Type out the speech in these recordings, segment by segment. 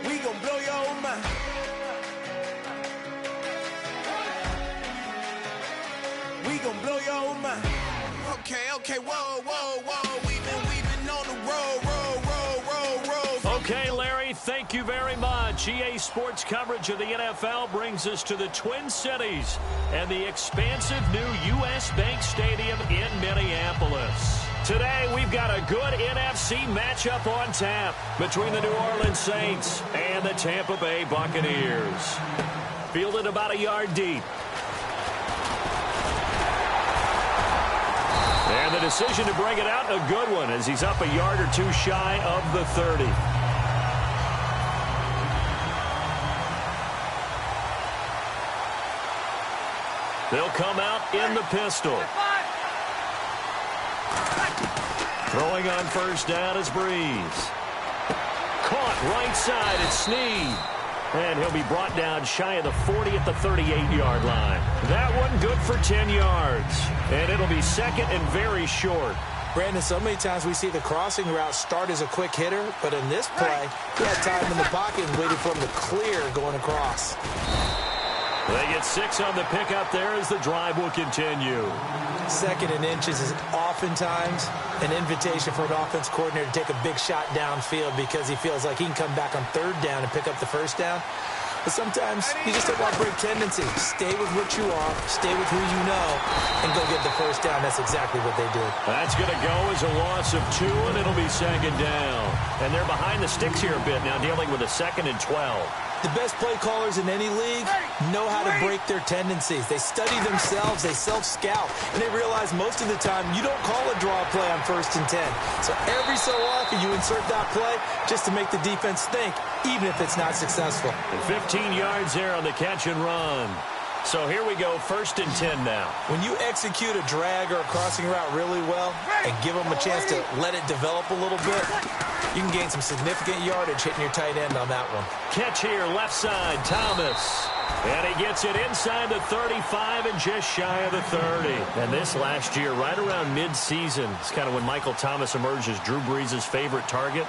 We gon' blow your mind. We gon' blow your mind. Okay, whoa. We've been on the road. Okay, Larry, thank you very much. EA Sports coverage of the NFL brings us to the Twin Cities and the expansive new U.S. Bank Stadium in Minneapolis. Today, we've got a good NFC matchup on tap between the New Orleans Saints and the Tampa Bay Buccaneers. Fielded about a yard deep. And the decision to bring it out, a good one, as he's up a yard or two shy of the 30. They'll come out in the pistol. Throwing on first down is Breeze. Caught right side, it's Snead. And he'll be brought down shy of the 40 at the 38-yard line. That one good for 10 yards. And it'll be second and very short. Brandon, so many times we see the crossing route start as a quick hitter, but in this play, he had time in the pocket and waited for him to clear going across. They get 6 on the pickup there as the drive will continue. Second and inches is oftentimes an invitation for an offense coordinator to take a big shot downfield because he feels like he can come back on third down and pick up the first down. But sometimes you just don't want to break tendencies. Stay with what you are, stay with who you know, and go get the first down. That's exactly what they did. That's going to go as a loss of 2, and it'll be second down. And they're behind the sticks here a bit now, dealing with a 2nd and 12. The best play callers in any league know how to break their tendencies. They study themselves, they self-scout, and they realize most of the time you don't call a draw play on 1st and 10. So every so often you insert that play just to make the defense think, even if it's not successful. And 15 yards there on the catch and run. So here we go, 1st and 10 now. When you execute a drag or a crossing route really well and give them a chance to let it develop a little bit, you can gain some significant yardage hitting your tight end on that one. Catch here, left side, Thomas. And he gets it inside the 35 and just shy of the 30. And this last year, right around mid-season, it's kind of when Michael Thomas emerged as Drew Brees' favorite target.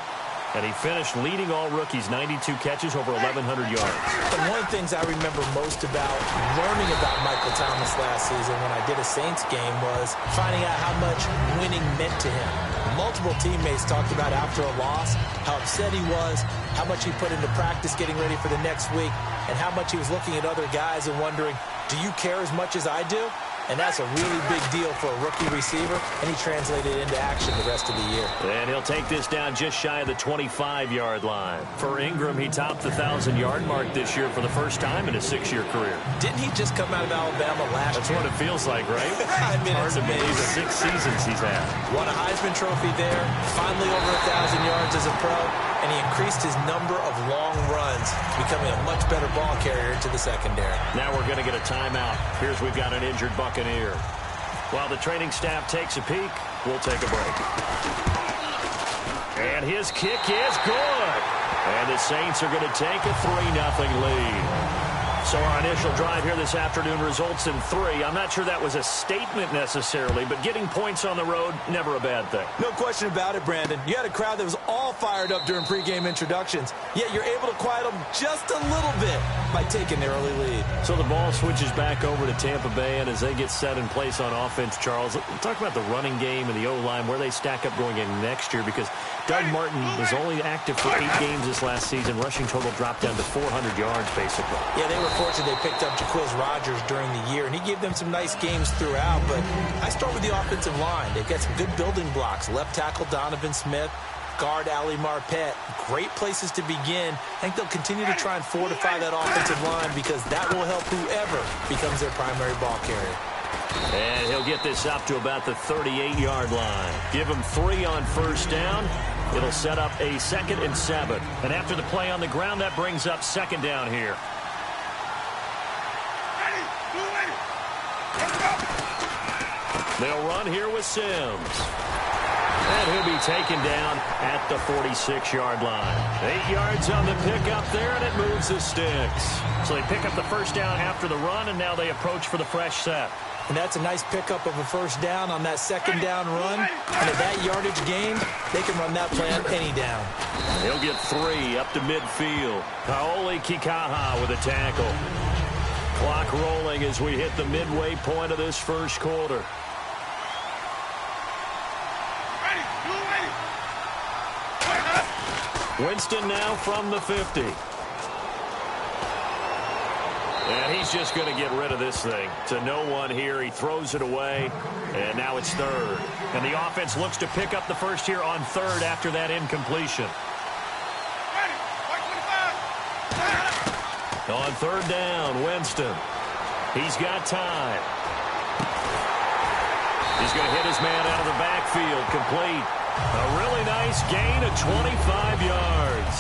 And he finished leading all rookies, 92 catches, over 1,100 yards. And one of the things I remember most about learning about Michael Thomas last season when I did a Saints game was finding out how much winning meant to him. Multiple teammates talked about after a loss, how upset he was, how much he put into practice getting ready for the next week, and how much he was looking at other guys and wondering, do you care as much as I do? And that's a really big deal for a rookie receiver, and he translated it into action the rest of the year. And he'll take this down just shy of the 25-yard line. For Ingram, he topped the 1,000-yard mark this year for the first time in his 6-year career. Didn't he just come out of Alabama last year? That's what it feels like, right? I mean, hard it's to believe amazing. the 6 seasons he's had. Won a Heisman Trophy there, finally over 1,000 yards as a pro, and he increased his number of long runs, becoming a much better ball carrier into the secondary. Now we're going to get a timeout. Here's we've got an injured Buccaneer. While the training staff takes a peek, we'll take a break. And his kick is good. And the Saints are going to take a 3-0 lead. So our initial drive here this afternoon results in 3. I'm not sure that was a statement necessarily, but getting points on the road, never a bad thing. No question about it, Brandon. You had a crowd that was all fired up during pregame introductions, yet you're able to quiet them just a little bit by taking the early lead. So the ball switches back over to Tampa Bay, and as they get set in place on offense, Charles, talk about the running game and the O-line, where they stack up going in next year, because Doug Martin was only active for 8 games this last season. Rushing total dropped down to 400 yards, basically. Yeah, they were fortunate they picked up Jaquiz Rodgers during the year, and he gave them some nice games throughout, but I start with the offensive line. They've got some good building blocks. Left tackle Donovan Smith, guard Ali Marpet. Great places to begin. I think they'll continue to try and fortify that offensive line because that will help whoever becomes their primary ball carrier. And he'll get this up to about the 38-yard line. Give him 3 on first down. It'll set up a 2nd and 7. And after the play on the ground, that brings up 2nd down here. They'll run here with Sims. And he'll be taken down at the 46-yard line. 8 yards on the pickup there, and it moves the sticks. So they pick up the first down after the run, and now they approach for the fresh set. And that's a nice pickup of a first down on that second down run. And at that yardage gain, they can run that play on any down. He'll get 3 up to midfield. Kaoli Kikaha with a tackle. Clock rolling as we hit the midway point of this first quarter. Winston now from the 50. And he's just going to get rid of this thing. To no one here. He throws it away. And now it's third. And the offense looks to pick up the first here on third after that incompletion. On third down, Winston. He's got time. He's going to hit his man out of the backfield. Complete. A really nice gain of 25 yards.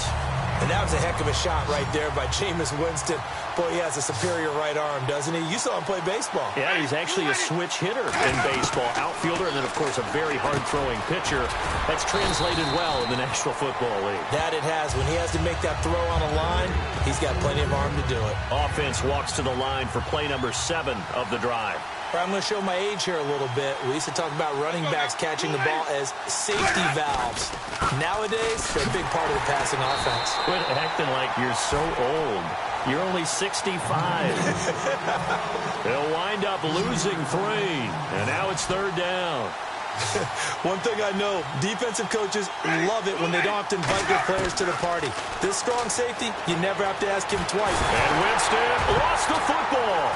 And that was a heck of a shot right there by Jameis Winston. Boy, he has a superior right arm, doesn't he? You saw him play baseball. Yeah, he's actually a switch hitter in baseball. Outfielder, and then, of course, a very hard-throwing pitcher. That's translated well in the National Football League. That it has. When he has to make that throw on a line, he's got plenty of arm to do it. Offense walks to the line for play number 7 of the drive. I'm going to show my age here a little bit. We used to talk about running backs catching the ball as safety valves. Nowadays, they're a big part of the passing offense. Quit acting like you're so old. You're only 65. They'll wind up losing 3. And now it's third down. One thing I know, defensive coaches love it when they don't have to invite their players to the party. This strong safety, you never have to ask him twice. And Winston lost the football.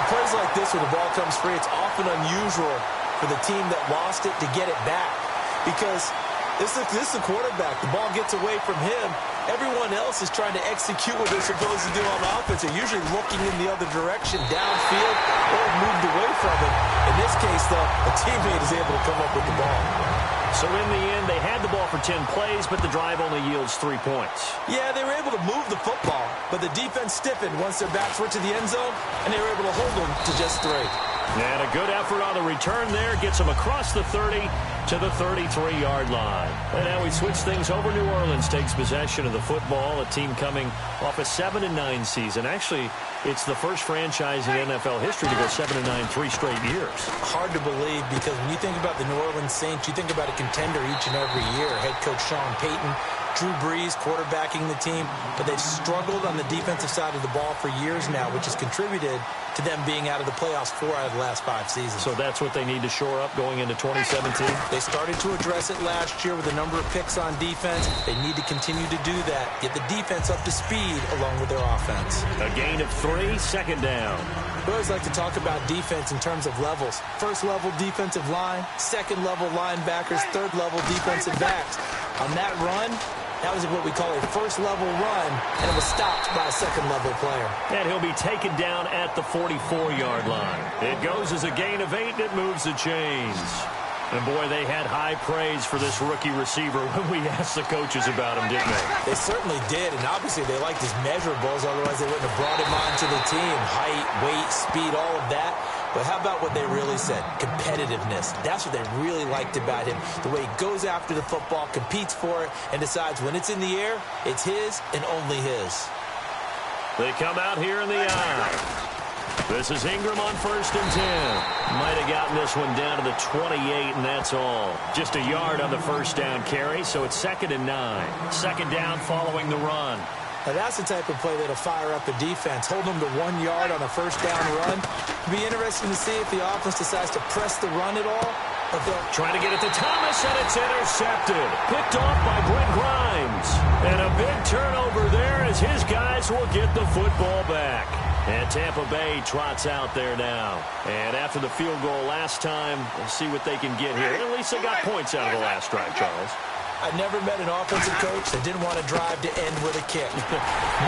Plays like this where the ball comes free, it's often unusual for the team that lost it to get it back. Because this is the quarterback. The ball gets away from him. Everyone else is trying to execute what they're supposed to do on offense. They're usually looking in the other direction, downfield, or moved away from him. In this case, though, a teammate is able to come up with the ball. So in the end, they had the ball for 10 plays, but the drive only yields 3 points. Yeah, they were able to move the football, but the defense stiffened once their backs were to the end zone, and they were able to hold them to just 3. And a good effort on the return there gets them across the 30 to the 33-yard line. And now we switch things over. New Orleans takes possession of the football, a team coming off a 7-9 season. Actually, it's the first franchise in NFL history to go 7-9 3 straight years. Hard to believe, because when you think about the New Orleans Saints, you think about a contender each and every year. Head coach Sean Payton, Drew Brees quarterbacking the team, but they've struggled on the defensive side of the ball for years now, which has contributed to them being out of the playoffs 4 out of the last 5 seasons. So that's what they need to shore up going into 2017? They started to address it last year with a number of picks on defense. They need to continue to do that, get the defense up to speed along with their offense. A gain of 3, second down. We always like to talk about defense in terms of levels. First level defensive line, second level linebackers, third level defensive backs. On that run, that was what we call a first-level run, and it was stopped by a second-level player. And he'll be taken down at the 44-yard line. It goes as a gain of 8, and it moves the chains. And, boy, they had high praise for this rookie receiver when we asked the coaches about him, didn't they? They certainly did, and obviously they liked his measurables, otherwise they wouldn't have brought him onto the team. Height, weight, speed, all of that. But how about what they really said? Competitiveness. That's what they really liked about him. The way he goes after the football, competes for it, and decides when it's in the air, it's his and only his. They come out here in the eye. This is Ingram on 1st and 10. Might have gotten this one down to the 28, and that's all. Just a yard on the first down carry, so it's 2nd and 9. Second down following the run. Now that's the type of play that'll fire up a defense. Hold them to 1 yard on a first down run. It'll be interesting to see if the offense decides to press the run at all. But they'll try to get it to Thomas, and it's intercepted. Picked off by Brent Grimes. And a big turnover there as his guys will get the football back. And Tampa Bay trots out there now. And after the field goal last time, we'll see what they can get here. At least they got points out of the last drive, Charles. I never met an offensive coach that didn't want to drive to end with a kick.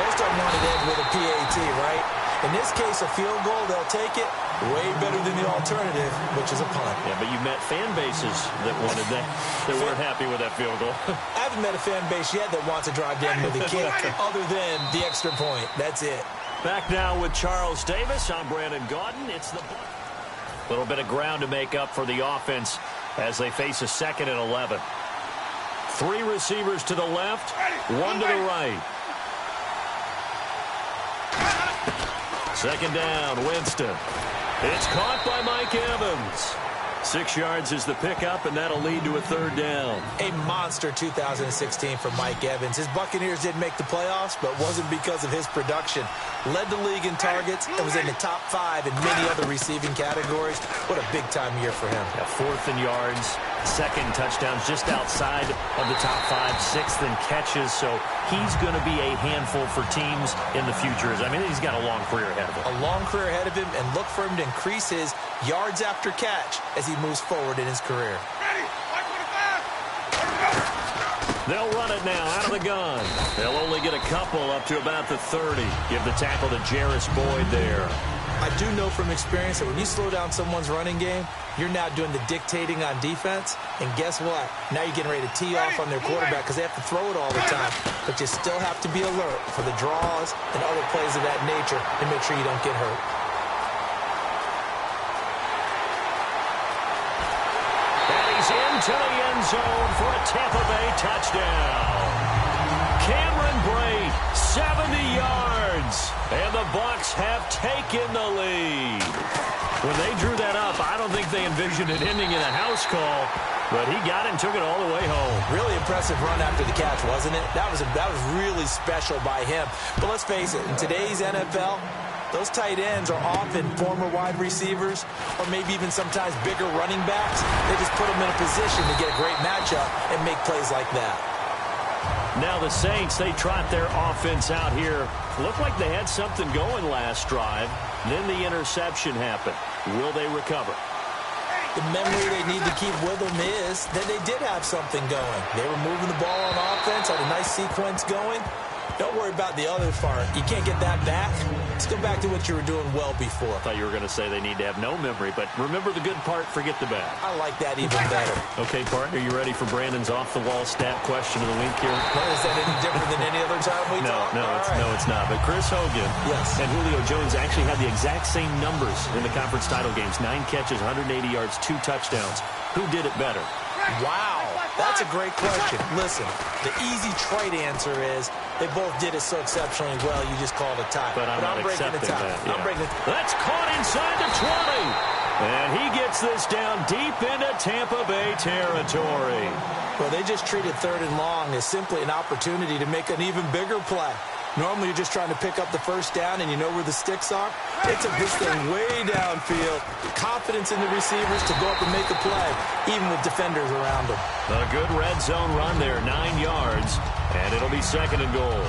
Most of them wanted to end with a PAT, right? In this case, a field goal, they'll take it. Way better than the alternative, which is a punt. Yeah, but you met fan bases that wanted that, that weren't happy with that field goal. I haven't met a fan base yet that wants to drive to end with a kick other than the extra point. That's it. Back now with Charles Davis. I'm Brandon Gaudin. It's the... A little bit of ground to make up for the offense as they face a 2nd and 11. 3 receivers to the left, 1 to the right. 2nd down, Winston. It's caught by Mike Evans. 6 yards is the pickup, and that'll lead to a 3rd down. A monster 2016 for Mike Evans. His Buccaneers didn't make the playoffs, but wasn't because of his production. Led the league in targets and was in the top 5 in many other receiving categories. What a big-time year for him. 4th in yards, 2nd touchdowns just outside of the top 5, 6th in catches. So he's going to be a handful for teams in the future. I mean, he's got a long career ahead of him. A long career ahead of him, and look for him to increase his yards after catch as he moves forward in his career. They'll run it now out of the gun. They'll only get a couple up to about the 30. Give the tackle to Jarris Boyd there. I do know from experience that when you slow down someone's running game, you're now doing the dictating on defense. And guess what? Now you're getting ready to tee off on their quarterback because they have to throw it all the time. But you still have to be alert for the draws and other plays of that nature to make sure you don't get hurt. Into the end zone for a Tampa Bay touchdown. Cameron Brate, 70 yards, and the Bucs have taken the lead. When they drew that up, I don't think they envisioned it ending in a house call, but he got it and took it all the way home. Really impressive run after the catch, wasn't it? That was really special by him. But let's face it, in today's NFL, those tight ends are often former wide receivers or maybe even sometimes bigger running backs. They just put them in a position to get a great matchup and make plays like that. Now the Saints, they trot their offense out here. Looked like they had something going last drive. Then the interception happened. Will they recover? The memory they need to keep with them is that they did have something going. They were moving the ball on offense, had a nice sequence going. Don't worry about the other part. You can't get that back. Let's go back to what you were doing well before. I thought you were going to say they need to have no memory, but remember the good part, forget the bad. I like that even better. Okay, partner, you ready for Brandon's off-the-wall stat question of the week here? Well, is that any different than any other time we talk? No, it's not. But Chris Hogan and Julio Jones actually had the exact same numbers in the conference title games. 9 catches, 180 yards, 2 touchdowns. Who did it better? Wow, that's a great question. Listen, the easy, trite answer is they both did it so exceptionally well, you just called a tie. But I'm not accepting that. Yeah. I'm breaking it. That's caught inside the 20. And he gets this down deep into Tampa Bay territory. Well, they just treated 3rd and long as simply an opportunity to make an even bigger play. Normally, you're just trying to pick up the 1st down, and you know where the sticks are. They took this thing way downfield. Confidence in the receivers to go up and make a play, even with defenders around them. A good red zone run there, 9 yards, and it'll be 2nd and goal.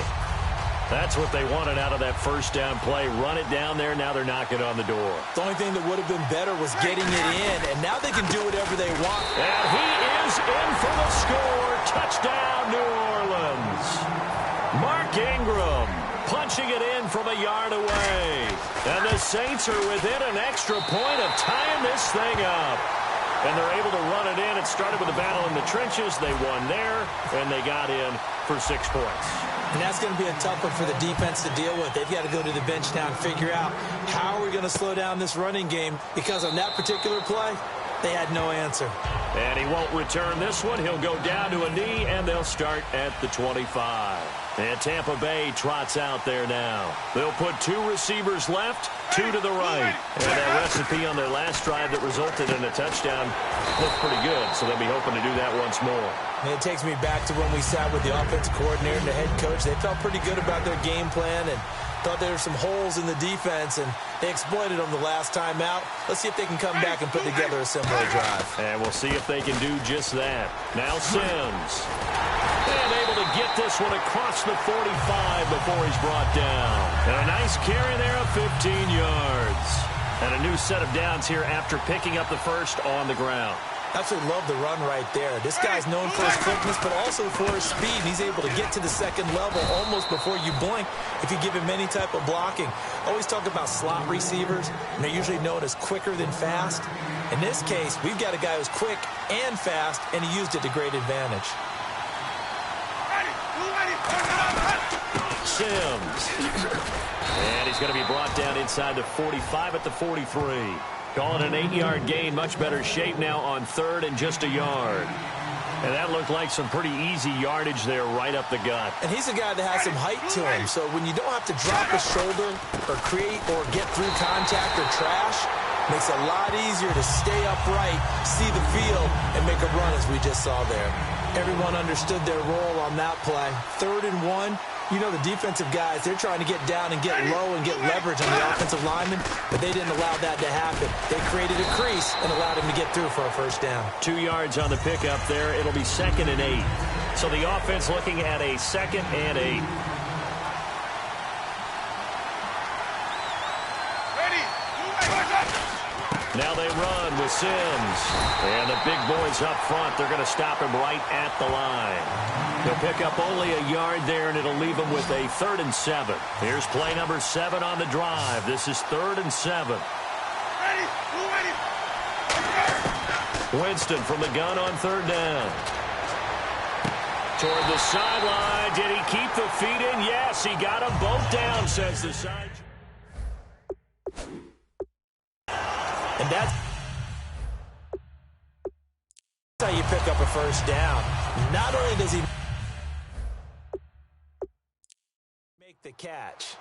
That's what they wanted out of that 1st down play. Run it down there. Now they're knocking on the door. The only thing that would have been better was getting it in, and now they can do whatever they want. And he is in for the score. Touchdown, New Orleans. Mark Ingram punching it in from a yard away. And the Saints are within an extra point of tying this thing up. And they're able to run it in. It started with a battle in the trenches. They won there, and they got in for 6 points. And that's going to be a tough one for the defense to deal with. They've got to go to the bench now and figure out how are we going to slow down this running game, because on that particular play, they had no answer. And he won't return this one. He'll go down to a knee, and they'll start at the 25. And Tampa Bay trots out there now. They'll put 2 receivers left, 2 to the right. And that recipe on their last drive that resulted in a touchdown looked pretty good, so they'll be hoping to do that once more. And it takes me back to when we sat with the offensive coordinator and the head coach. They felt pretty good about their game plan and thought there were some holes in the defense, and they exploited them the last time out. Let's see if they can come back and put together a similar drive. And we'll see if they can do just that. Now Sims. And able to get this one across the 45 before he's brought down. And a nice carry there of 15 yards. And a new set of downs here after picking up the first on the ground. Absolutely love the run right there. This guy's known for his quickness, but also for his speed. He's able to get to the 2nd level almost before you blink if you give him any type of blocking. Always talk about slot receivers, and they're usually known as quicker than fast. In this case, we've got a guy who's quick and fast, and he used it to great advantage. Sims. And he's going to be brought down inside the 45 at the 43. Call it an 8-yard gain. Much better shape now on third and just a yard. And that looked like some pretty easy yardage there right up the gut. And he's a guy that has some height to him. So when you don't have to drop a shoulder or create or get through contact or trash, makes it a lot easier to stay upright, see the field, and make a run as we just saw there. Everyone understood their role on that play. 3rd and 1. You know the defensive guys, they're trying to get down and get low and get leverage on the offensive lineman, but they didn't allow that to happen. They created a crease and allowed him to get through for a first down. 2 yards on the pickup there. It'll be 2nd and 8. So the offense looking at a 2nd and 8. Now they run with Sims. And the big boys up front, they're going to stop him right at the line. He'll pick up only a yard there, and it'll leave him with a 3rd and 7. Here's play number 7 on the drive. This is 3rd and 7. Winston from the gun on 3rd down. Toward the sideline. Did he keep the feet in? Yes, he got them both down, says the side. And that's how you pick up a first down. Not only does he make the catch,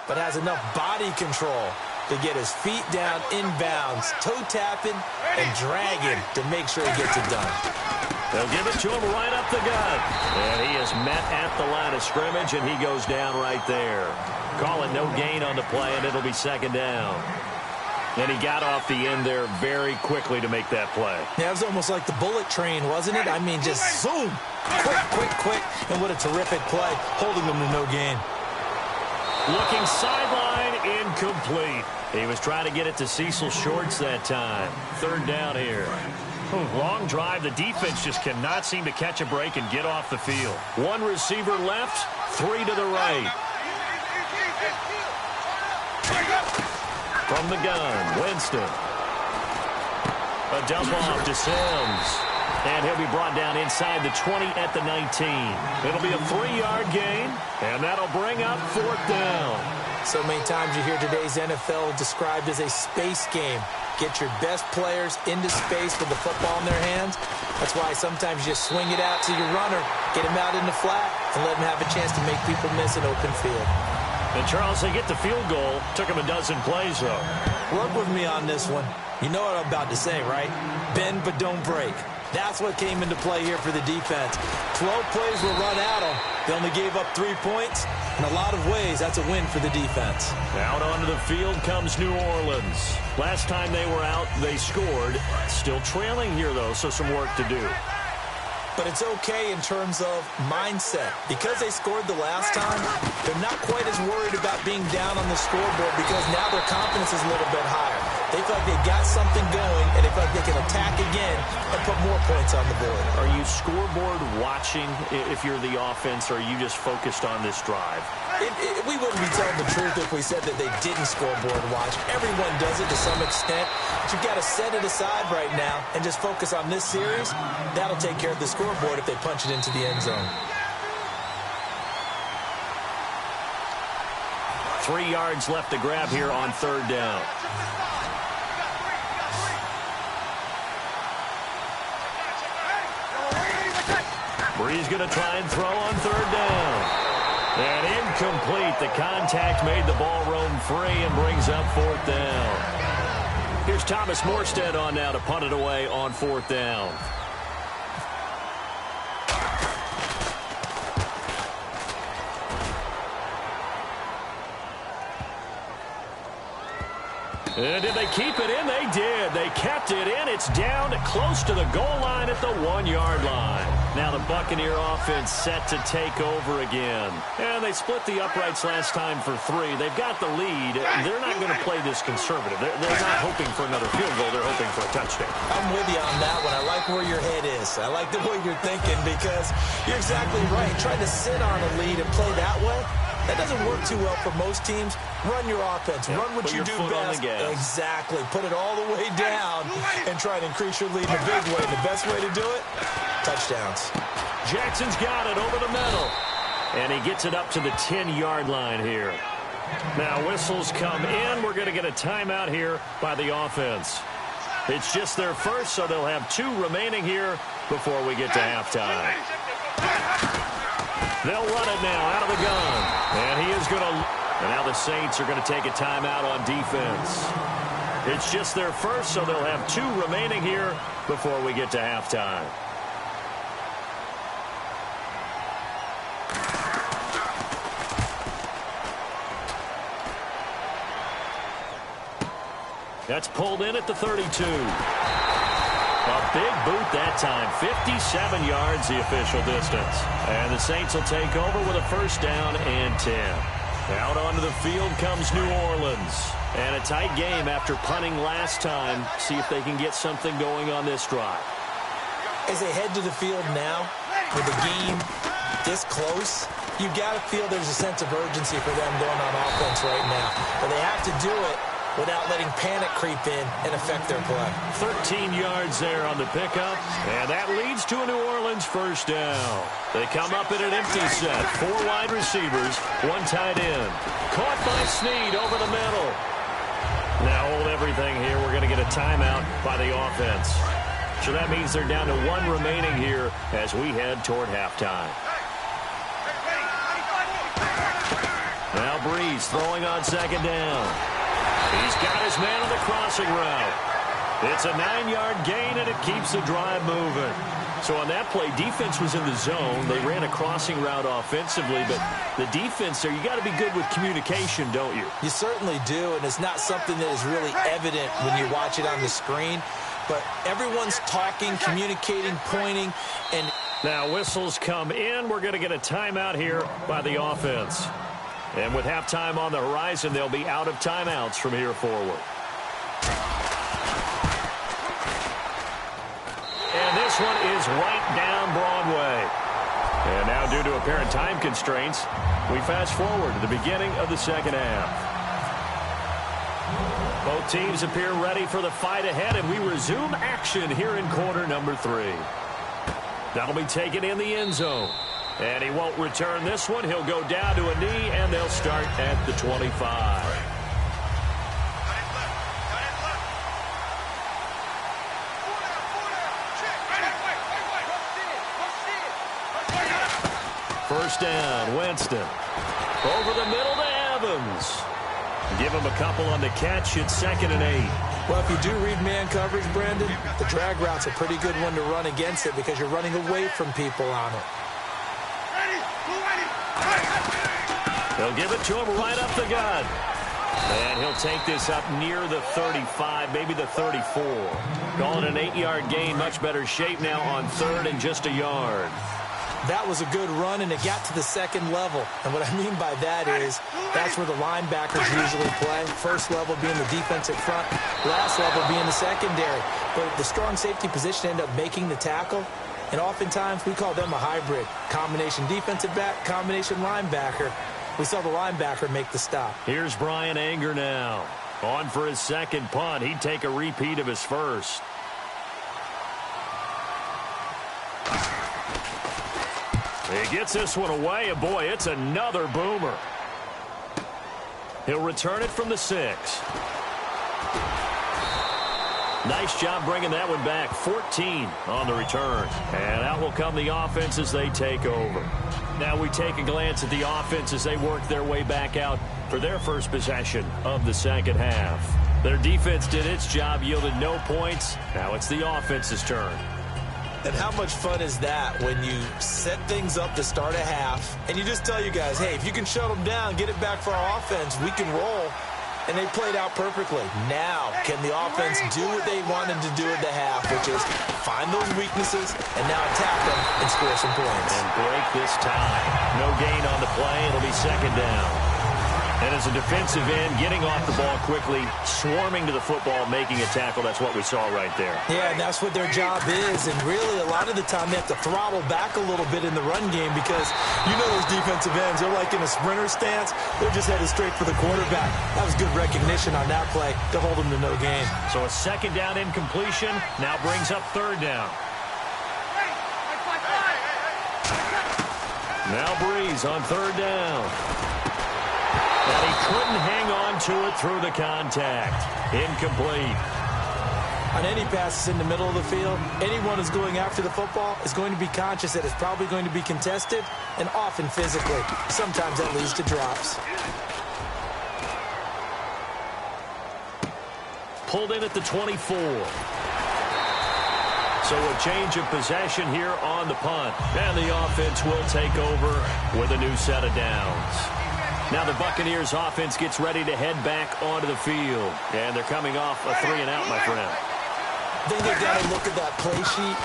but has enough body control to get his feet down inbounds, toe tapping and dragging to make sure he gets it done. They'll give it to him right up the gut. And he is met at the line of scrimmage, and he goes down right there. Call it no gain on the play, and it'll be 2nd down. And he got off the end there very quickly to make that play. Yeah, it was almost like the bullet train, wasn't it? I mean, just zoom. Quick. And what a terrific play, holding them to no gain. Looking sideline, incomplete. He was trying to get it to Cecil Shorts that time. 3rd down here. Long drive. The defense just cannot seem to catch a break and get off the field. 1 receiver left, 3 to the right. From the gun, Winston. A dump off to Sims. And he'll be brought down inside the 20 at the 19. It'll be a 3-yard gain, and that'll bring up 4th down. So many times you hear today's NFL described as a space game. Get your best players into space with the football in their hands. That's why sometimes you just swing it out to your runner, get him out in the flat, and let him have a chance to make people miss an open field. And Charles, they get the field goal. Took him a dozen plays, though. Work with me on this one. You know what I'm about to say, right? Bend but don't break. That's what came into play here for the defense. 12 plays were run at them. They only gave up 3 points. In a lot of ways, that's a win for the defense. Out onto the field comes New Orleans. Last time they were out, they scored. Still trailing here, though, so some work to do. But it's okay in terms of mindset. Because they scored the last time, they're not quite as worried about being down on the scoreboard because now their confidence is a little bit higher. They feel like they've got something going, and they feel like they can attack again and put more points on the board. Are you scoreboard watching if you're the offense, or are you just focused on this drive? We wouldn't be telling the truth if we said that they didn't scoreboard watch. Everyone does it to some extent. But you've got to set it aside right now and just focus on this series. That'll take care of the scoreboard if they punch it into the end zone. 3 yards left to grab here on 3rd down. Bree's going to try and throw on 3rd down. And incomplete. The contact made the ball roam free and brings up 4th down. Here's Thomas Morstead on now to punt it away on 4th down. And did they keep it in? They did. They kept it in. It's down close to the goal line at the 1-yard line. Now the Buccaneer offense set to take over again. And they split the uprights last time for 3. They've got the lead. They're not going to play this conservative. They're not hoping for another field goal. They're hoping for a touchdown. I'm with you on that one. I like where your head is. I like the way you're thinking because you're exactly right. Trying to sit on a lead and play that way, that doesn't work too well for most teams. Run your offense. Run what you do best. Exactly. Put it all the way down and try to increase your lead in a big way. The best way to do it, touchdowns. Jackson's got it over the middle. And he gets it up to the 10-yard line here. Now whistles come in. We're going to get a timeout here by the offense. It's just their first, so they'll have 2 remaining here before we get to halftime. They'll run it now out of the gun. And he is going to... And now the Saints are going to take a timeout on defense. It's just their first, so they'll have 2 remaining here before we get to halftime. That's pulled in at the 32. A big boot that time. 57 yards the official distance. And the Saints will take over with a first down and 10. Out onto the field comes New Orleans. And a tight game after punting last time. See if they can get something going on this drive. As they head to the field now, with the game this close, you've got to feel there's a sense of urgency for them going on offense right now. But they have to do it without letting panic creep in and affect their play. 13 yards there on the pickup, and that leads to a New Orleans first down. They come up in an empty set. 4 wide receivers, 1 tight end. Caught by Snead over the middle. Now hold everything here. We're going to get a timeout by the offense. So that means they're down to 1 remaining here as we head toward halftime. Now Breeze throwing on second down. He's got his man on the crossing route. It's a 9-yard gain, and it keeps the drive moving. So on that play, defense was in the zone. They ran a crossing route offensively, but the defense there, you got to be good with communication, don't you? You certainly do, and it's not something that is really evident when you watch it on the screen. But everyone's talking, communicating, pointing, and... Now whistles come in. We're going to get a timeout here by the offense. And with halftime on the horizon, they'll be out of timeouts from here forward. And this one is right down Broadway. And now due to apparent time constraints, we fast forward to the beginning of the second half. Both teams appear ready for the fight ahead, and we resume action here in quarter number 3. That'll be taken in the end zone. And he won't return this one. He'll go down to a knee, and they'll start at the 25. First down, Winston. Over the middle to Evans. Give him a couple on the catch. It's 2nd and 8. Well, if you do read man coverage, Brandon, the drag route's a pretty good one to run against it because you're running away from people on it. They'll give it to him right up the gut. And he'll take this up near the 35, maybe the 34. Call it an 8-yard gain. Much better shape now on 3rd and just a yard. That was a good run, and it got to the 2nd level. And what I mean by that is that's where the linebackers usually play. First level being the defensive front, last level being the secondary. But the strong safety position ended up making the tackle. And oftentimes we call them a hybrid. Combination defensive back, combination linebacker. We saw the linebacker make the stop. Here's Brian Anger now. On for his 2nd punt. He'd take a repeat of his first. He gets this one away, and boy, it's another boomer. He'll return it from the 6. Nice job bringing that one back. 14 on the return. And out will come the offense as they take over. Now we take a glance at the offense as they work their way back out for their first possession of the second half. Their defense did its job, yielded no points. Now it's the offense's turn. And how much fun is that when you set things up to start a half and you just tell you guys, hey, if you can shut them down, get it back for our offense, we can roll. And they played out perfectly. Now, can the offense do what they wanted to do at the half, which is find those weaknesses and now attack them and score some points. And break this tie. No gain on the play. It'll be 2nd down. And as a defensive end, getting off the ball quickly, swarming to the football, making a tackle, that's what we saw right there. Yeah, and that's what their job is. And really, a lot of the time, they have to throttle back a little bit in the run game because you know those defensive ends, they're like in a sprinter stance. They're just headed straight for the quarterback. That was good recognition on that play to hold them to no gain. So a 2nd down incompletion now brings up 3rd down. Now Breeze on 3rd down. And he couldn't hang on to it through the contact. Incomplete. On any passes in the middle of the field, anyone who's going after the football is going to be conscious that it's probably going to be contested, and often physically. Sometimes that leads to drops. Pulled in at the 24. So a change of possession here on the punt. And the offense will take over with a new set of downs. Now the Buccaneers offense gets ready to head back onto the field. And they're coming off a 3-and-out, my friend. I think they've got to look at that play sheet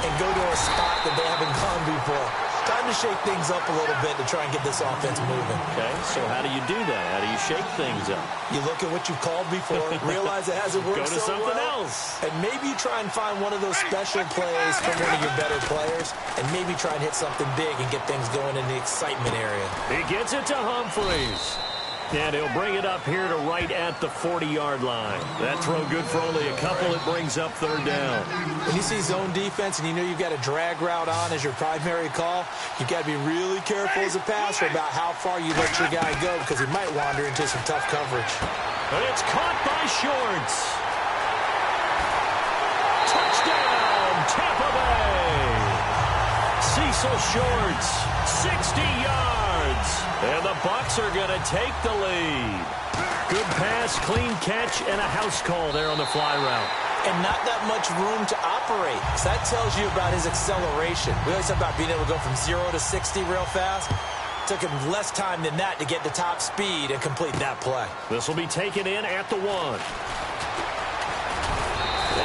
and go to a spot that they haven't gone before. Time to shake things up a little bit to try and get this offense moving. Okay, so how do you do that? How do you shake things up? You look at what you've called before, realize it hasn't worked Go to so something well, else. and maybe try and find one of those special plays from one of your better players, and maybe try and hit something big and get things going in the excitement area. He gets it to Humphreys. And he'll bring it up here to right at the 40-yard line. That throw good for only a couple. It brings up third down. When you see zone defense and you know you've got a drag route on as your primary call, you've got to be really careful as a passer about how far you let your guy go because he might wander into some tough coverage. And it's caught by Shorts. Touchdown, Tampa Bay. Cecil Shorts, 60 yards. And the Bucs are going to take the lead. Good pass, clean catch, and a house call there on the fly route. And not that much room to operate. So that tells you about his acceleration. We always talk about being able to go from 0 to 60 real fast. Took him less time than that to get to top speed and complete that play. This will be taken in at the 1.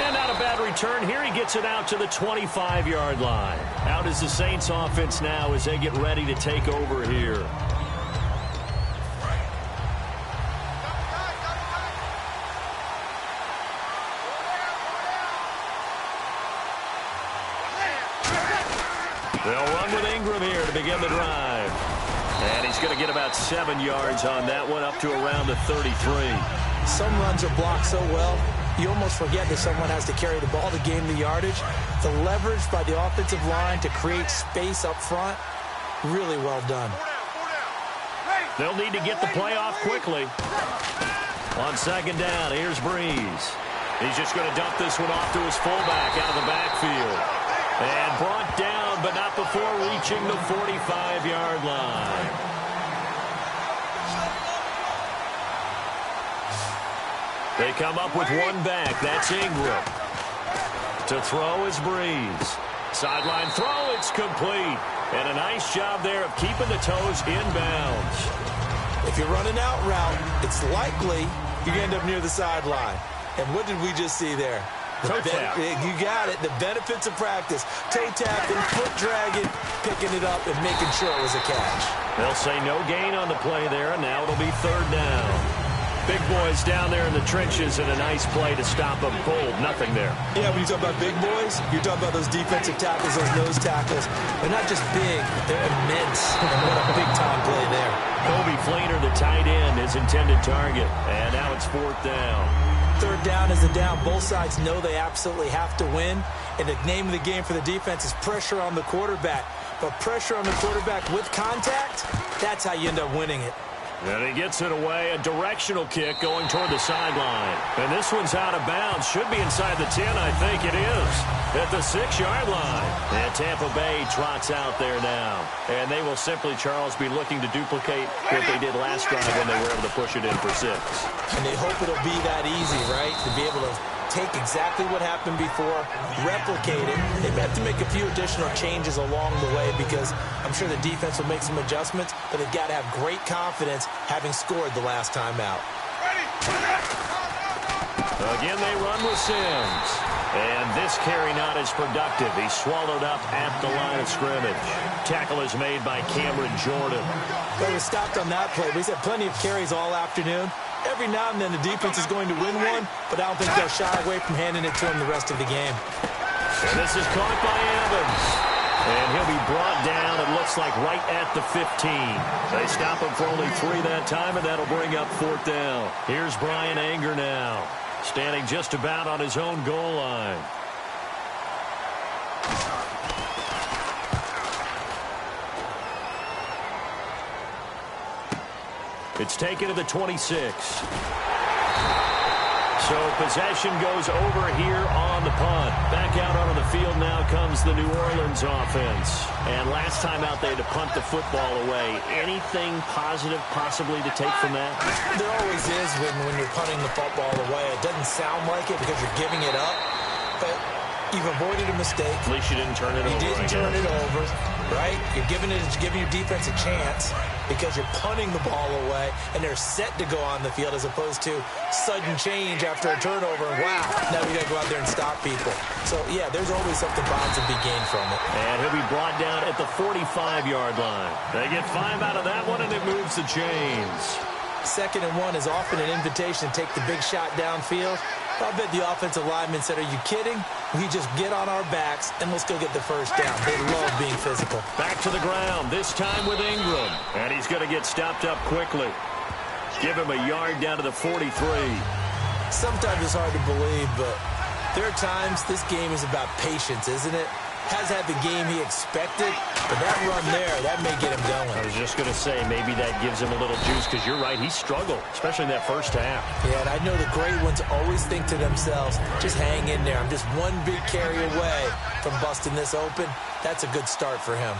And not a bad return here. He gets it out to the 25-yard line. Out is the Saints offense now as they get ready to take over here. They'll run with Ingram here to begin the drive. And he's going to get about 7 yards on that one, up to around the 33. Some runs are blocked so well, you almost forget that someone has to carry the ball to gain the yardage. The leverage by the offensive line to create space up front, really well done. They'll need to get the play off quickly. On second down, here's Breeze. He's just going to dump this one off to his fullback out of the backfield. And brought down, but not before reaching the 45-yard line. They come up with one back. That's Ingram. To throw is Breeze. Sideline throw, it's complete. And a nice job there of keeping the toes inbounds. If you're running out route, it's likely you end up near the sideline. And what did we just see there? Toe tap. You got it. The benefits of practice. Toe tapping, foot dragging, picking it up, and making sure it was a catch. They'll say no gain on the play there, and now it'll be third down. Big boys down there in the trenches, and a nice play to stop them cold. Nothing there. Yeah, when you talk about big boys, you're talking about those defensive tackles, those nose tackles. They're not just big, they're immense. And what a big-time play there. Kobe Fleener, the tight end, his intended target. And now it's fourth down. Third down is a down. Both sides know they absolutely have to win. And the name of the game for the defense is pressure on the quarterback. But pressure on the quarterback with contact, that's how you end up winning it. And he gets it away, a directional kick going toward the sideline. And this one's out of bounds. Should be inside the 10, I think it is. At the 6-yard line. And Tampa Bay trots out there now. And they will simply, Charles, be looking to duplicate what they did last drive when they were able to push it in for 6. And they hope it'll be that easy, right? To be able to take exactly what happened before, replicate it. They may have to make a few additional changes along the way because I'm sure the defense will make some adjustments, but they've got to have great confidence having scored the last time out. Again, they run with Sims. And this carry not as productive. He's swallowed up at the line of scrimmage. Tackle is made by Cameron Jordan. Well, he was stopped on that play, but he's had plenty of carries all afternoon. Every now and then the defense is going to win one, but I don't think they'll shy away from handing it to him the rest of the game. And this is caught by Evans. And he'll be brought down, it looks like, right at the 15. They stop him for only 3 that time, and that'll bring up fourth down. Here's Brian Anger now, standing just about on his own goal line. It's taken to the 26. So possession goes over here on the punt. Back out onto the field now comes the New Orleans offense. And last time out they had to punt the football away. Anything positive possibly to take from that? There always is when you're punting the football away. It doesn't sound like it because you're giving it up. But you've avoided a mistake. At least you didn't turn it over. You didn't turn it over, right? You're giving your defense a chance because you're punting the ball away, and they're set to go on the field as opposed to sudden change after a turnover. And wow, now we got to go out there and stop people. So, yeah, there's always something positive to be gained from it. And he'll be brought down at the 45-yard line. They get 5 out of that one, and it moves the chains. 2nd and 1 is often an invitation to take the big shot downfield. I bet the offensive lineman said, are you kidding? We just get on our backs and let's go get the first down. They love being physical. Back to the ground, this time with Ingram. And he's going to get stopped up quickly. Give him a yard down to the 43. Sometimes it's hard to believe, but there are times this game is about patience, isn't it? Has had the game he expected, but that run there, that may get him going. I was just going to say, maybe that gives him a little juice, because you're right, he struggled, especially in that first half. Yeah, and I know the great ones always think to themselves, just hang in there. I'm just one big carry away from busting this open. That's a good start for him.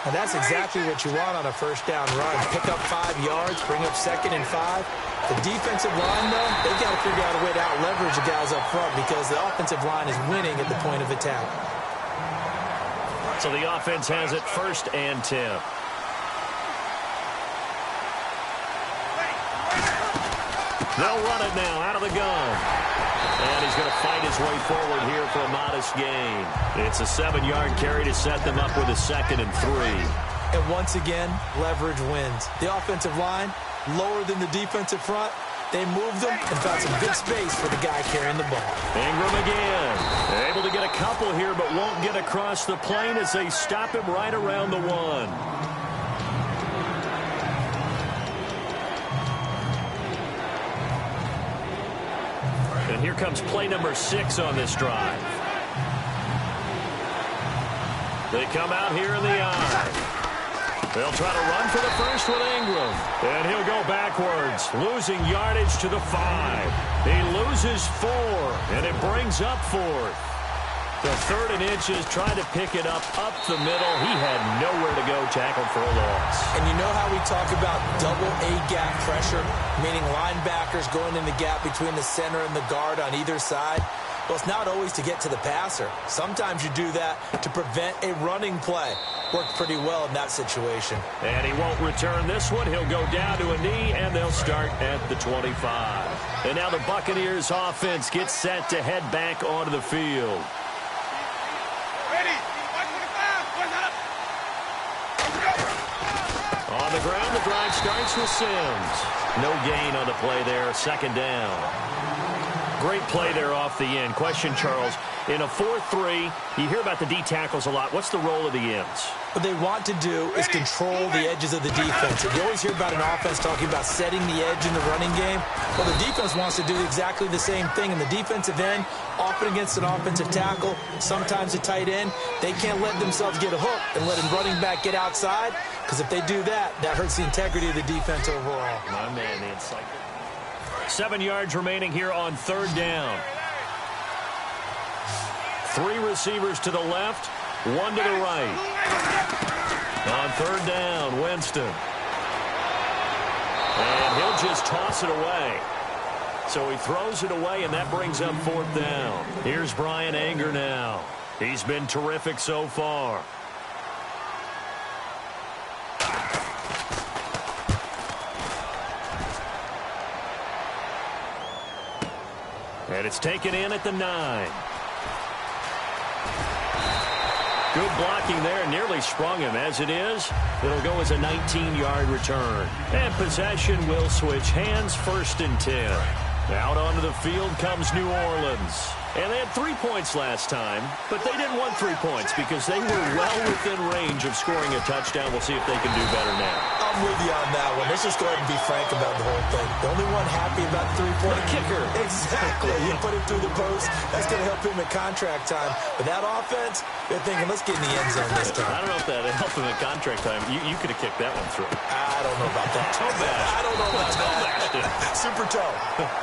And that's exactly what you want on a first down run. Pick up 5 yards, bring up 2nd and 5. The defensive line, though, they've got to figure out a way to out-leverage the guys up front because the offensive line is winning at the point of attack. So the offense has it 1st and 10. They'll run it now out of the gun. And he's going to fight his way forward here for a modest gain. It's a 7-yard carry to set them up with a 2nd and 3. And once again, leverage wins. The offensive line, lower than the defensive front. They moved them and found some good space for the guy carrying the ball. Ingram again. Able to get a couple here, but won't get across the plane as they stop him right around the 1. And here comes play number 6 on this drive. They come out here in the eye. They'll try to run for the first with Ingram. And he'll go backwards, losing yardage to the 5. He loses 4, and it brings up 4th. The 3rd and inches, trying to pick it up the middle. He had nowhere to go, tackled for a loss. And you know how we talk about double A-gap pressure, meaning linebackers going in the gap between the center and the guard on either side? Well, it's not always to get to the passer. Sometimes you do that to prevent a running play. Worked pretty well in that situation. And he won't return this one. He'll go down to a knee, and they'll start at the 25. And now the Buccaneers offense gets set to head back onto the field. Ready. On the ground, the drive starts with Sims. No gain on the play there, 2nd down. Great play there off the end. Question, Charles, in a 4-3, you hear about the D tackles a lot. What's the role of the ends? What they want to do is control the edges of the defense. You always hear about an offense talking about setting the edge in the running game. Well, the defense wants to do exactly the same thing. And the defensive end, often against an offensive tackle, sometimes a tight end, they can't let themselves get a hook and let a running back get outside. Because if they do that, that hurts the integrity of the defense overall. My man, the insight. 7 yards remaining here on 3rd down. 3 receivers to the left, 1 to the right. On 3rd down, Winston. And he'll just toss it away. So he throws it away, and that brings up 4th down. Here's Brian Anger now. He's been terrific so far. And it's taken in at the 9. Good blocking there, nearly sprung him. As it is, it'll go as a 19-yard return. And possession will switch hands, 1st and 10. Out onto the field comes New Orleans. And they had 3 points last time, but they didn't want 3 points because they were well within range of scoring a touchdown. We'll see if they can do better now. I'm with you on that one. Let's just go ahead and be frank about the whole thing. The only one happy about the 3-point kicker. Exactly. You put him through the post. That's going to help him at contract time. But that offense, they're thinking, let's get in the end zone this time. I don't know if that helped him at contract time. You could have kicked that one through. I don't know about that. I don't know about that. Super toe.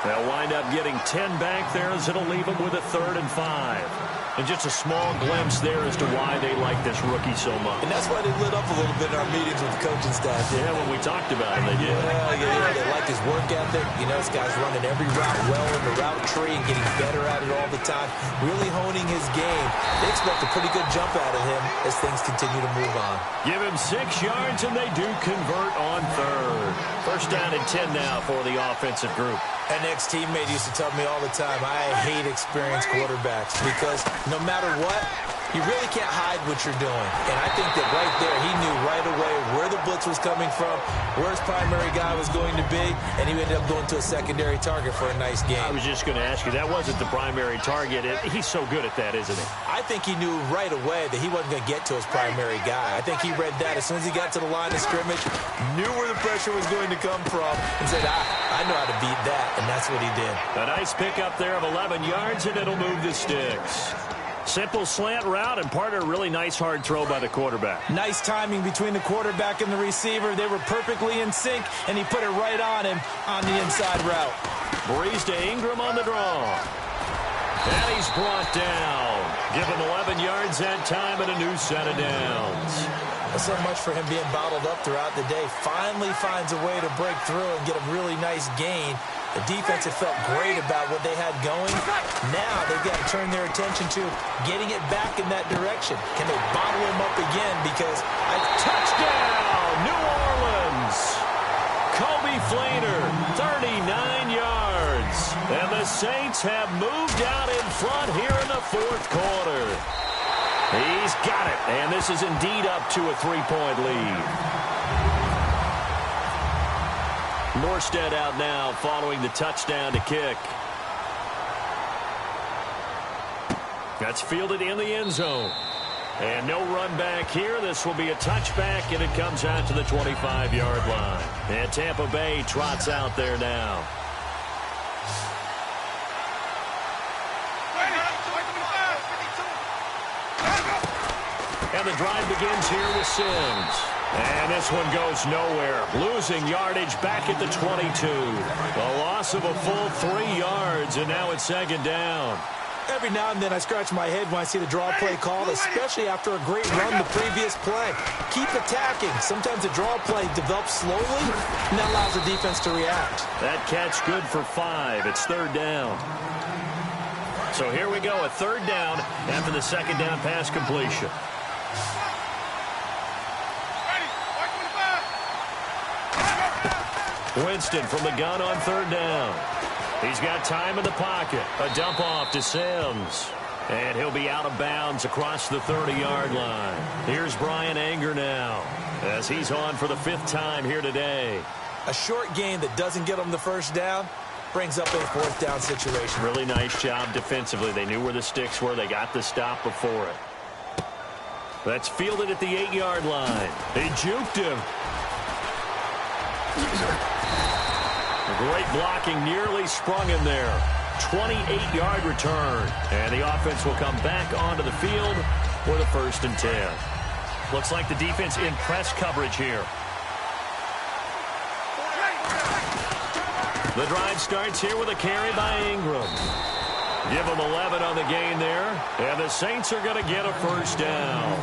They'll wind up getting 10 back there as it'll leave them with a 3rd and 5. And just a small glimpse there as to why they like this rookie so much. And that's why they lit up a little bit in our meetings with the coaching staff. Yeah, when we talked about him, they did. Yeah, they like his work ethic. You know, this guy's running every route well in the route tree and getting better at it all the time, really honing his game. They expect a pretty good jump out of him as things continue to move on. Give him 6 yards, and they do convert on 3rd. First down and 10 now for the offensive group. An ex-teammate used to tell me all the time, I hate experienced quarterbacks because no matter what, you really can't hide what you're doing. And I think that right there, he knew right away where the blitz was coming from, where his primary guy was going to be, and he ended up going to a secondary target for a nice game. I was just going to ask you, that wasn't the primary target. He's so good at that, isn't he? I think he knew right away that he wasn't going to get to his primary guy. I think he read that as soon as he got to the line of scrimmage, knew where the pressure was going to come from, and said, I know how to beat that, and that's what he did. A nice pickup there of 11 yards, and it'll move the sticks. Simple slant route, and part of a really nice hard throw by the quarterback. Nice timing between the quarterback and the receiver. They were perfectly in sync, and he put it right on him on the inside route. Breeze to Ingram on the draw. And he's brought down. Give him 11 yards that time and a new set of downs. So much for him being bottled up throughout the day. Finally finds a way to break through and get a really nice gain. The defense had felt great about what they had going. Now they've got to turn their attention to getting it back in that direction. Can they bottle him up again? Because touchdown, New Orleans. Kobe Fleener, 39 yards. And the Saints have moved out in front here in the 4th quarter. He's got it, and this is indeed up to a 3-point lead. Norstead out now following the touchdown to kick. That's fielded in the end zone. And no run back here. This will be a touchback, and it comes out to the 25-yard line. And Tampa Bay trots out there now. And the drive begins here with Sims. And this one goes nowhere. Losing yardage back at the 22. A loss of a full 3 yards, and now it's 2nd down. Every now and then I scratch my head when I see the draw play called, especially after a great run the previous play. Keep attacking. Sometimes the draw play develops slowly, and that allows the defense to react. That catch good for 5. It's 3rd down. So here we go, a 3rd down after the 2nd down pass completion. Winston from the gun on 3rd down. He's got time in the pocket. A dump off to Sims. And he'll be out of bounds across the 30-yard line. Here's Brian Anger now as he's on for the 5th time here today. A short gain that doesn't get him the 1st down brings up a 4th down situation. Really nice job defensively. They knew where the sticks were. They got the stop before it. That's fielded at the 8-yard line. They juked him. Great blocking, nearly sprung him there. 28-yard return. And the offense will come back onto the field with a 1st and 10. Looks like the defense in press coverage here. The drive starts here with a carry by Ingram. Give them 11 on the gain there. And the Saints are going to get a 1st down.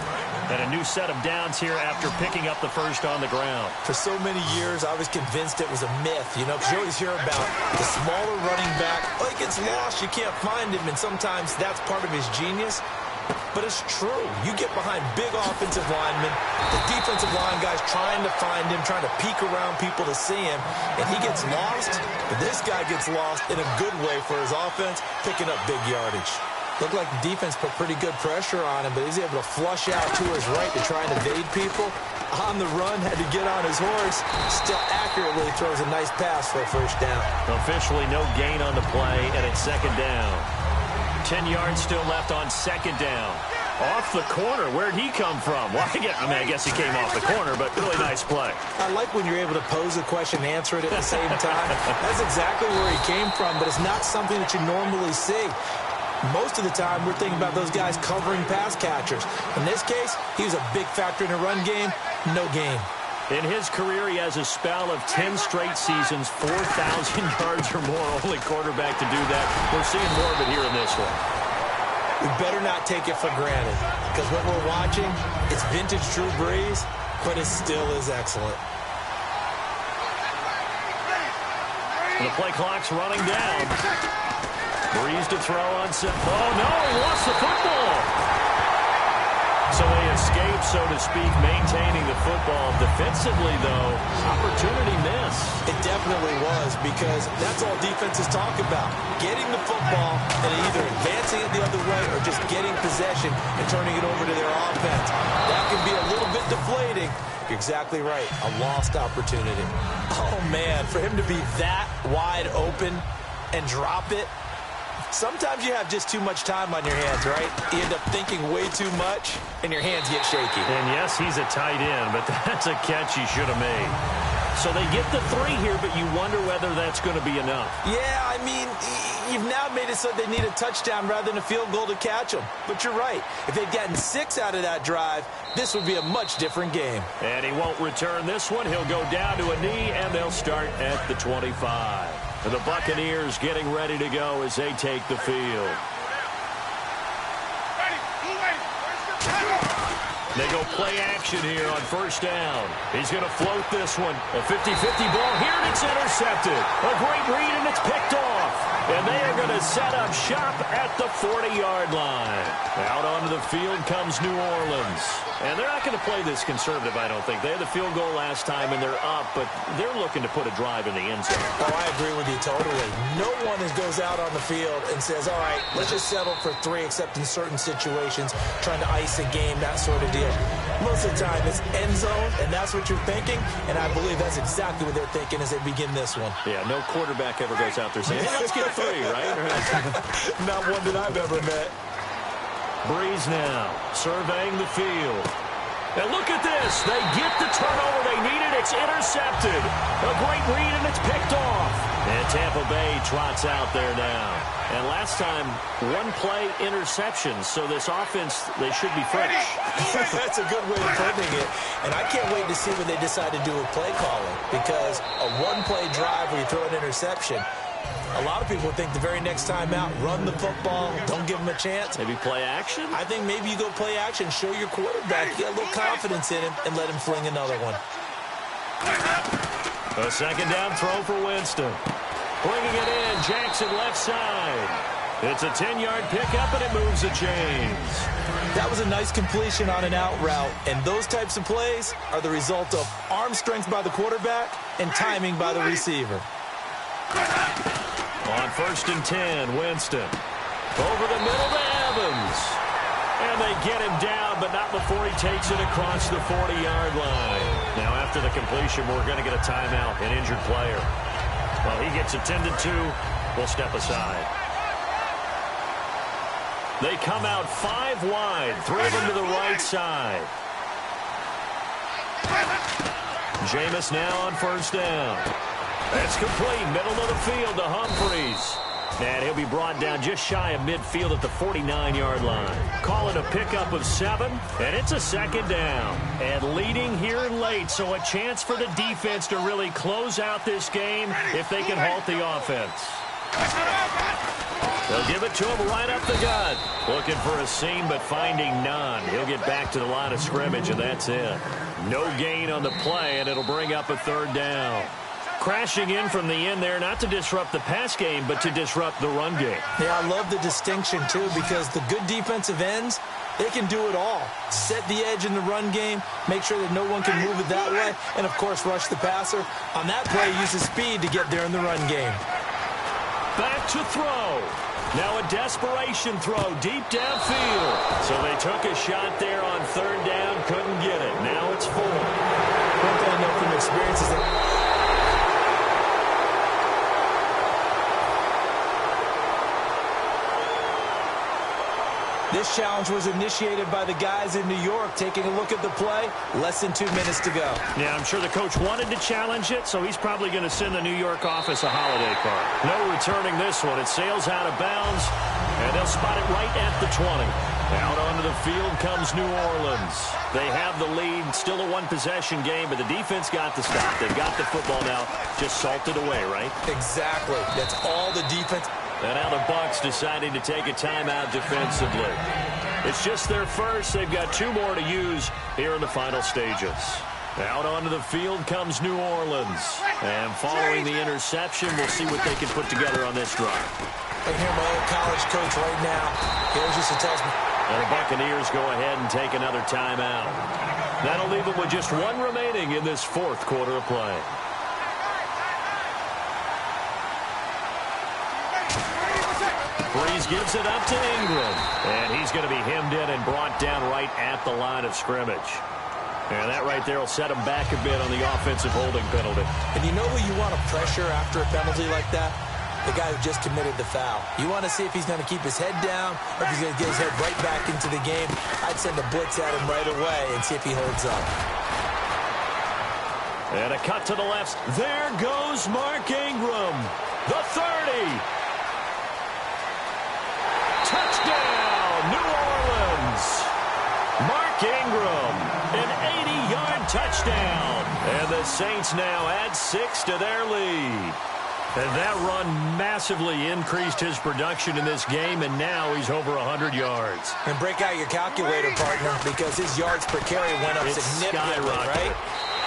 And a new set of downs here after picking up the 1st on the ground. For so many years, I was convinced it was a myth, you know, because you always hear about the smaller running back. Oh, he gets lost, you can't find him, and sometimes that's part of his genius. But it's true. You get behind big offensive linemen, the defensive line guys trying to find him, trying to peek around people to see him, and he gets lost. But this guy gets lost in a good way for his offense, picking up big yardage. Looked like the defense put pretty good pressure on him, but he's able to flush out to his right to try and evade people. On the run, had to get on his horse. Still accurately throws a nice pass for a 1st down. Officially no gain on the play, and it's 2nd down. 10 yards still left on second down. Off the corner. Where'd he come from? Well, I guess he came off the corner, but really nice play. I like when you're able to pose a question and answer it at the same time. That's exactly where he came from, but it's not something that you normally see. Most of the time, we're thinking about those guys covering pass catchers. In this case, he was a big factor in the run game. No game. In his career, he has a spell of 10 straight seasons, 4,000 yards or more. Only quarterback to do that. We're seeing more of it here in this one. We better not take it for granted, because what we're watching, it's vintage Drew Brees, but it still is excellent. The play clock's running down. Brees to throw on set. Oh, no, he lost the football. So they escape, so to speak, maintaining the football. Defensively, though, opportunity miss. It definitely was, because that's all defenses talk about. Getting the football and either advancing it the other way or just getting possession and turning it over to their offense. That can be a little bit deflating. You're exactly right. A lost opportunity. Oh, man, for him to be that wide open and drop it. Sometimes you have just too much time on your hands, right? You end up thinking way too much, and your hands get shaky. And yes, he's a tight end, but that's a catch he should have made. So they get the 3 here, but you wonder whether that's going to be enough. Yeah, I mean, you've now made it so they need a touchdown rather than a field goal to catch them. But you're right. If they'd gotten 6 out of that drive, this would be a much different game. And he won't return this one. He'll go down to a knee, and they'll start at the 25. And the Buccaneers getting ready to go as they take the field. They go play action here on first down. He's going to float this one. A 50-50 ball here, and it's intercepted. A great read, and it's picked off. And they are going to set up shop at the 40-yard line. Out onto the field comes New Orleans. And they're not going to play this conservative, I don't think. They had the field goal last time, and they're up, but they're looking to put a drive in the end zone. Oh, I agree with you totally. No one goes out on the field and says, all right, let's just settle for 3, except in certain situations, trying to ice a game, that sort of deal. Most of the time, it's end zone, and that's what you're thinking, and I believe that's exactly what they're thinking as they begin this one. Yeah, no quarterback ever goes out there saying, hey, let's get 3, right? Not one that I've ever met. Brees now surveying the field. And look at this. They get the turnover they needed. It's intercepted. A great read, and it's picked off. And Tampa Bay trots out there now. And last time, 1-play interception. So this offense, they should be fresh. That's a good way of putting it. And I can't wait to see when they decide to do a play calling. Because a 1-play drive where you throw an interception, a lot of people think the very next time out, run the football, don't give them a chance. Maybe play action? I think maybe you go play action, show your quarterback, get a little confidence in him, and let him fling another one. A second down throw for Winston. Bringing it in, Jackson left side. It's a 10-yard pickup, and it moves the chains. That was a nice completion on an out route, and those types of plays are the result of arm strength by the quarterback and timing by the receiver. On 1st and 10, Winston. Over the middle to Evans. And they get him down, but not before he takes it across the 40-yard line. Now, after the completion, we're going to get a timeout, an injured player. Well, he gets attended to. We'll step aside. They come out 5 wide, 3 of them to the right side. Jameis now on 1st down. That's complete. Middle of the field to Humphreys. And he'll be brought down just shy of midfield at the 49-yard line. Call it a pickup of 7, and it's a second down. And leading here late, so a chance for the defense to really close out this game if they can halt the offense. They'll give it to him right up the gut. Looking for a seam, but finding none. He'll get back to the line of scrimmage, and that's it. No gain on the play, and it'll bring up a 3rd down. Crashing in from the end there, not to disrupt the pass game, but to disrupt the run game. Yeah, I love the distinction, too, because the good defensive ends, they can do it all. Set the edge in the run game, make sure that no one can move it that way, and, of course, rush the passer. On that play, use the speed to get there in the run game. Back to throw. Now a desperation throw deep downfield. So they took a shot there on 3rd down, couldn't get it. Now it's 4. One thing I know from experience is that This challenge was initiated by the guys in New York. Taking a look at the play, less than 2 minutes to go. Yeah, I'm sure the coach wanted to challenge it, so he's probably going to send the New York office a holiday card. No returning this one. It sails out of bounds, and they'll spot it right at the 20. Out onto the field comes New Orleans. They have the lead, still a one-possession game, but the defense got the stop. They've got the football now, just salted away, right? Exactly. That's all the defense. And now the Bucs deciding to take a timeout defensively. It's just their first. They've got 2 more to use here in the final stages. Out onto the field comes New Orleans. And following the interception, we'll see what they can put together on this drive. I hear my old college coach right now. Here's just a test. And the Buccaneers go ahead and take another timeout. That'll leave them with just 1 remaining in this 4th quarter of play. Breeze gives it up to Ingram. And he's going to be hemmed in and brought down right at the line of scrimmage. And that right there will set him back a bit on the offensive holding penalty. And you know who you want to pressure after a penalty like that? The guy who just committed the foul. You want to see if he's going to keep his head down or if he's going to get his head right back into the game. I'd send a blitz at him right away and see if he holds up. And a cut to the left. There goes Mark Ingram. The 30. Touchdown, New Orleans. Mark Ingram, an 80-yard touchdown. And the Saints now add 6 to their lead. And that run massively increased his production in this game, and now he's over 100 yards. And break out your calculator, partner, because his yards per carry went up significantly, right?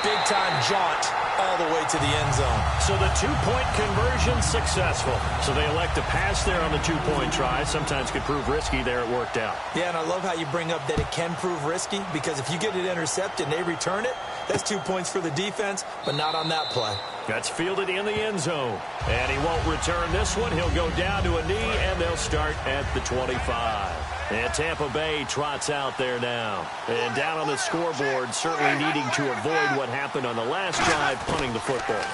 Big-time jaunt all the way to the end zone. So the 2-point conversion successful. So they elect to pass there on the 2-point try. Sometimes could prove risky there. It worked out. Yeah, and I love how you bring up that it can prove risky, because if you get it intercepted and they return it, that's 2 points for the defense, but not on that play. That's fielded in the end zone. And he won't return this one. He'll go down to a knee, and they'll start at the 25. And Tampa Bay trots out there now. And down on the scoreboard, certainly needing to avoid what happened on the last drive, punting the football.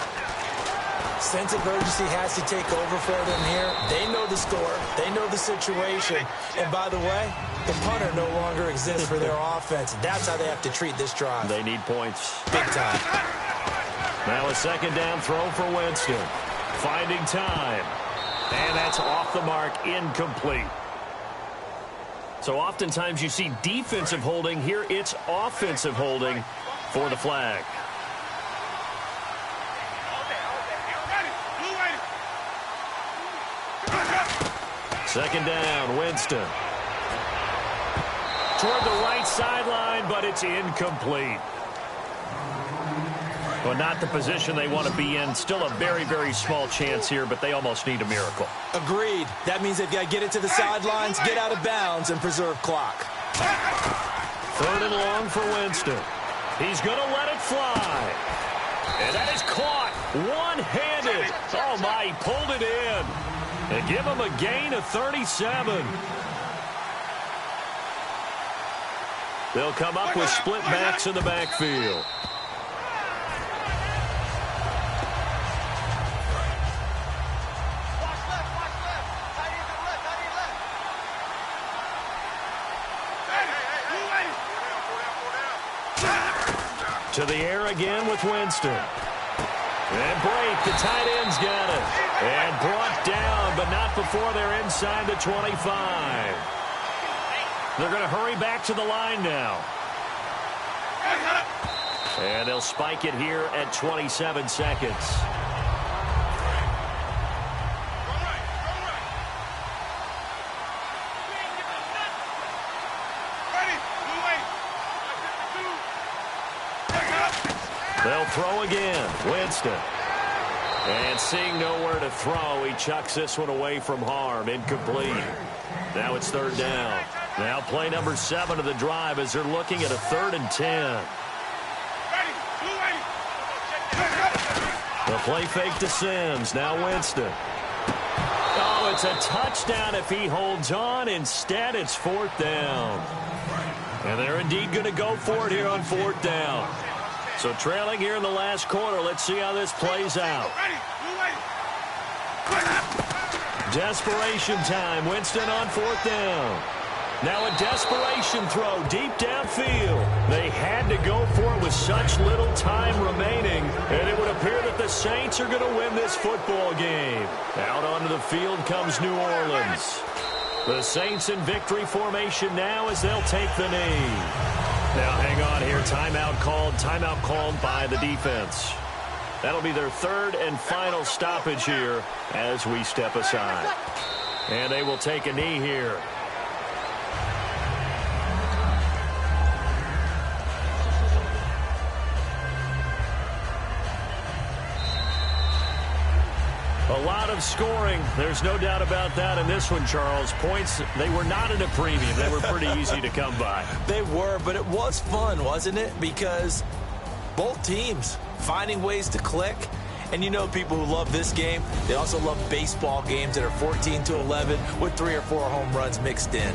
Sense of urgency has to take over for them here. They know the score. They know the situation. And by the way, the punter no longer exists for their offense. That's how they have to treat this drive. They need points. Big time. Now a second down throw for Winston. Finding time. And that's off the mark, incomplete. So oftentimes you see defensive holding. Here it's offensive holding for the flag. Second down, Winston. Toward the right sideline, but it's incomplete. Well, not the position they want to be in. Still a very, very small chance here, but they almost need a miracle. Agreed. That means they've got to get it to the sidelines, get out of bounds, and preserve clock. 3rd and long for Winston. He's going to let it fly. And that is caught one-handed. Oh, my, he pulled it in. They give him a gain of 37. They'll come up with split backs in the backfield. To the air again with Winston. And break, the tight end's got it. And brought down, but not before they're inside the 25. They're going to hurry back to the line now. And they'll spike it here at 27 seconds. They'll throw again. Winston. And seeing nowhere to throw, he chucks this one away from harm. Incomplete. Now it's 3rd down. Now play number 7 of the drive as they're looking at a 3rd and 10. The play fake to Sims. Now Winston. Oh, it's a touchdown if he holds on. Instead, it's 4th down. And they're indeed going to go for it here on 4th down. So trailing here in the last quarter. Let's see how this plays out. Desperation time. Winston on 4th down. Now a desperation throw deep downfield. They had to go for it with such little time remaining, and it would appear that the Saints are going to win this football game. Out onto the field comes New Orleans. The Saints in victory formation now as they'll take the knee. Now hang on here. Timeout called by the defense. That'll be their third and final stoppage here as we step aside. And they will take a knee here. A lot of scoring. There's no doubt about that in this one, Charles. Points, they were not in a premium. They were pretty easy to come by. They were, but it was fun, wasn't it? Because both teams finding ways to click. And you know people who love this game, they also love baseball games that are 14-11 with 3 or 4 home runs mixed in.